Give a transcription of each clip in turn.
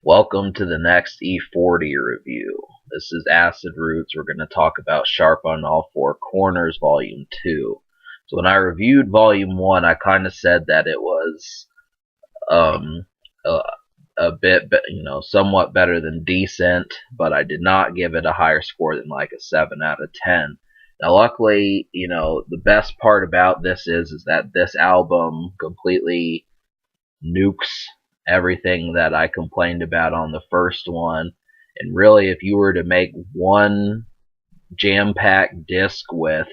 Welcome to the next E-40 review. This is Acid Roots. We're going to talk about Sharp on All Four Corners Volume 2. So when I reviewed Volume 1, I kind of said that it was um, a, a bit, somewhat better than decent, but I did not give it a higher score than like a 7 out of 10. Now, luckily, the best part about this is that this album completely nukes everything that I complained about on the first one. And really, if you were to make one jam-packed disc with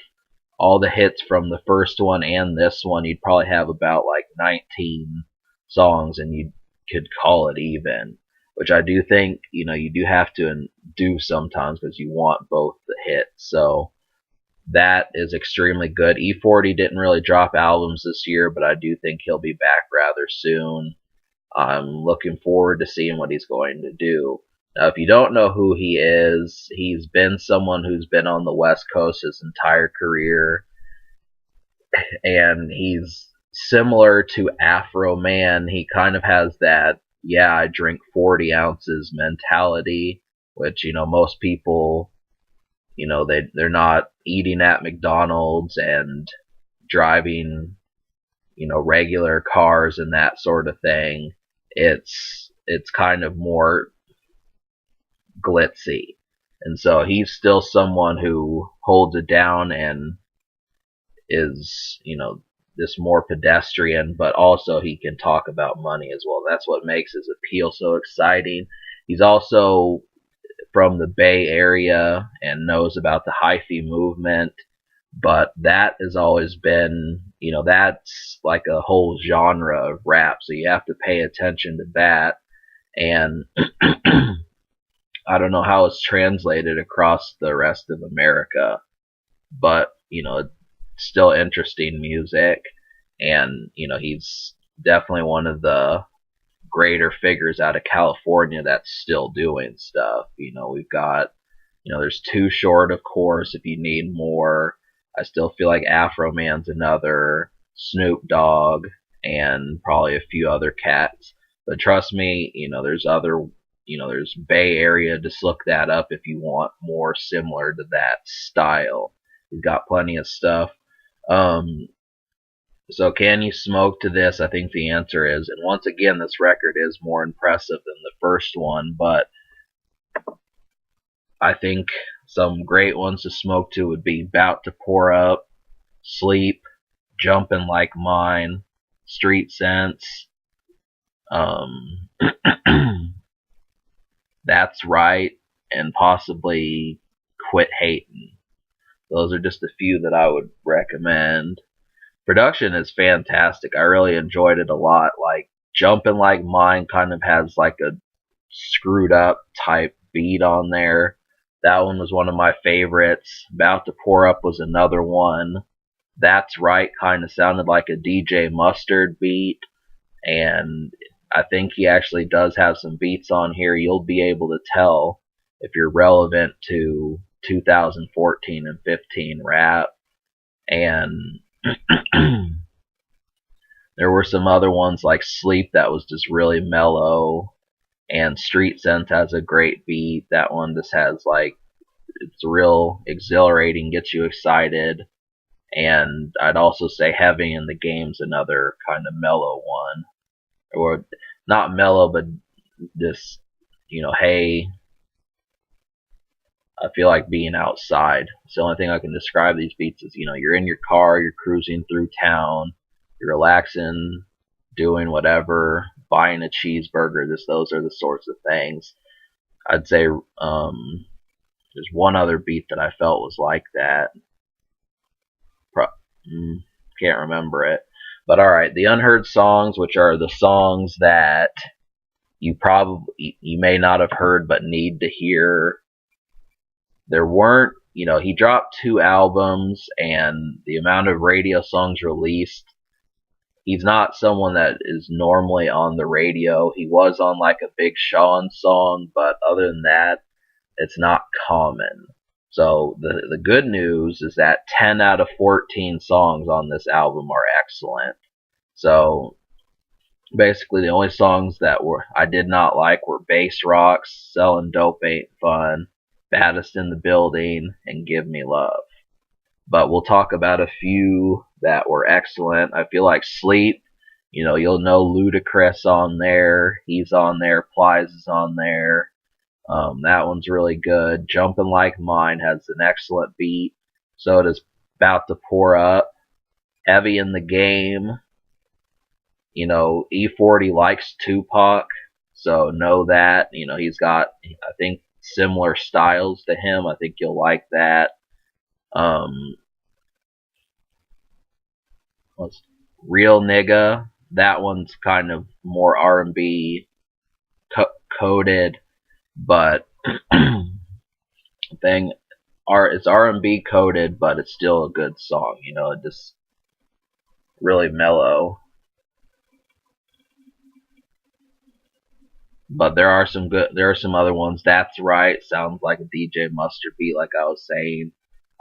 all the hits from the first one and this one, you'd probably have about like 19 songs, and you could call it even. Which I do think, you do have to do sometimes because you want both the hits. So that is extremely good. E-40 didn't really drop albums this year, but I do think he'll be back rather soon. I'm looking forward to seeing what he's going to do. Now, if you don't know who he is, he's been someone who's been on the West Coast his entire career, and he's similar to Afro Man. He kind of has that, yeah, I drink 40 ounces mentality, which, most people, they're not eating at McDonald's and driving, regular cars and that sort of thing. It's kind of more glitzy, and so he's still someone who holds it down and is this more pedestrian, but also he can talk about money as well. That's what makes his appeal so exciting. He's also from the Bay Area and knows about the hyphy movement, but that has always been, that's like a whole genre of rap, so you have to pay attention to that. And I don't know how it's translated across the rest of America, but it's still interesting music, and he's definitely one of the greater figures out of California that's still doing stuff. We've got, there's Too Short, of course, if you need more. I still feel like Afro Man's another, Snoop Dogg, and probably a few other cats. But trust me, there's other, there's Bay Area. Just look that up if you want more similar to that style. He's got plenty of stuff. So can you smoke to this? I think the answer is, and once again, this record is more impressive than the first one, but I think some great ones to smoke to would be Bout to Pour Up, Sleep, Jumpin' Like Mine, Street Sense, um, That's Right, and possibly Quit Hatin'. Those are just a few that I would recommend. Production is fantastic. I really enjoyed it a lot. Like, Jumpin' Like Mine kind of has like a screwed up type beat on there. That one was one of my favorites. About to Pour Up was another one. That's Right kind of sounded like a DJ Mustard beat, and I think he actually does have some beats on here. You'll be able to tell if you're relevant to 2014 and 15 rap. And there were some other ones like Sleep that was just really mellow, and Street Sense has a great beat. That one just has like, it's real exhilarating, gets you excited. And I'd also say Heavy in the Game's another kind of mellow one, or not mellow, but this, hey, I feel like being outside. It's the only thing I can describe these beats is, you're in your car, you're cruising through town, you're relaxing, doing whatever, buying a cheeseburger. Those are the sorts of things. I'd say there's one other beat that I felt was like that. Can't remember it. But alright, the unheard songs, which are the songs that you may not have heard but need to hear. There weren't, he dropped 2 albums, and the amount of radio songs released, he's not someone that is normally on the radio. He was on like a Big Sean song, but other than that, it's not common. So the good news is that 10 out of 14 songs on this album are excellent. So Basically, the only songs that I did not like were Bass Rocks, Selling Dope Ain't Fun, Baddest in the Building, and Give Me Love. But we'll talk about a few that were excellent. I feel like Sleep, you'll know Ludacris on there. He's on there. Plies is on there. That one's really good. Jumpin' Like Mine has an excellent beat. So does About to Pour Up. Heavy in the Game. E-40 likes Tupac, so know that. He's got, I think, similar styles to him. I think you'll like that. Um, Real Nigga, that one's kind of more R&B coded, but thing, it's R&B coded, but it's still a good song. It just really mellow. But there are some other ones. That's Right sounds like a DJ Mustard beat, like I was saying.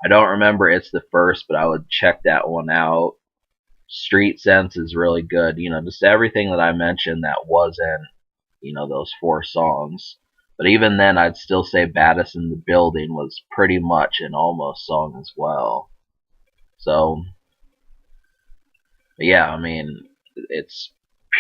I don't remember It's the First, but I would check that one out. Street Sense is really good. Just everything that I mentioned that wasn't, those four songs. But even then, I'd still say Baddest in the Building was pretty much an almost song as well. So, yeah, I mean, it's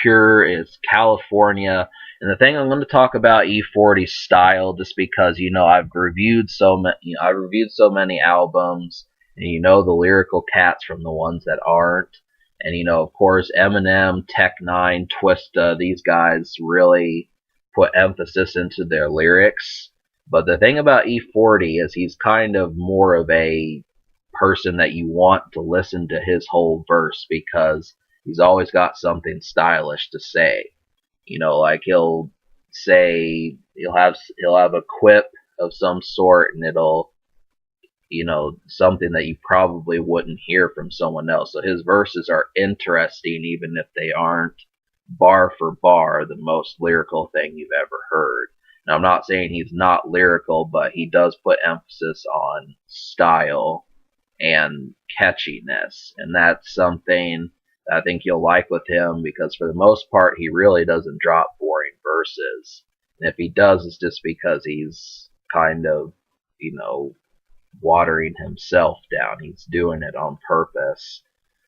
pure, it's California. And the thing I'm going to talk about E-40 style, just because I've reviewed so many albums, and the lyrical cats from the ones that aren't, and of course Eminem, Tech Nine, Twista, these guys really put emphasis into their lyrics. But the thing about E-40 is he's kind of more of a person that you want to listen to his whole verse, because he's always got something stylish to say. Like he'll have a quip of some sort, and it'll, something that you probably wouldn't hear from someone else. So his verses are interesting, even if they aren't bar for bar the most lyrical thing you've ever heard. Now, I'm not saying he's not lyrical, but he does put emphasis on style and catchiness, and that's something that I think you'll like with him, because for the most part he really doesn't drop boring verses, and if he does, it's just because he's kind of, watering himself down. He's doing it on purpose.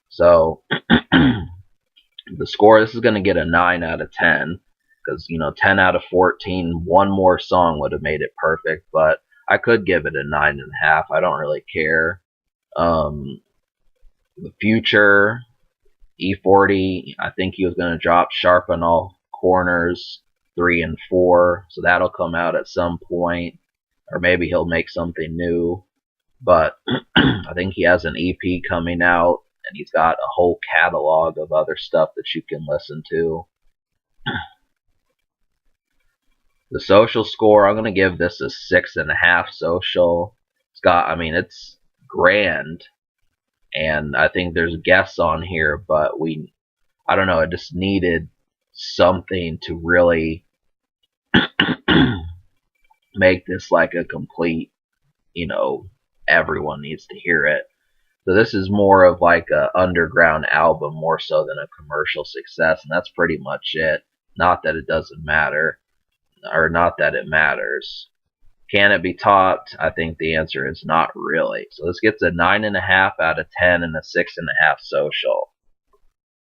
So the score, this is going to get a 9 out of 10, because 10 out of 14, one more song would have made it perfect, but I could give it a 9.5. I don't really care. The Future, E-40, I think he was going to drop Sharp on All Corners 3 and 4, so that'll come out at some point, or maybe he'll make something new. But I think he has an EP coming out, and he's got a whole catalog of other stuff that you can listen to. The Social score, I'm going to give this a 6.5 Social. It's grand, and I think there's guests on here, but I don't know, it just needed something to really make this like a complete, everyone needs to hear it. So this is more of like a underground album, more so than a commercial success, and that's pretty much it. Not that it doesn't matter, or not that it matters. Can it be topped? I think the answer is not really. So this gets a 9.5 out of 10 and a 6.5 Social.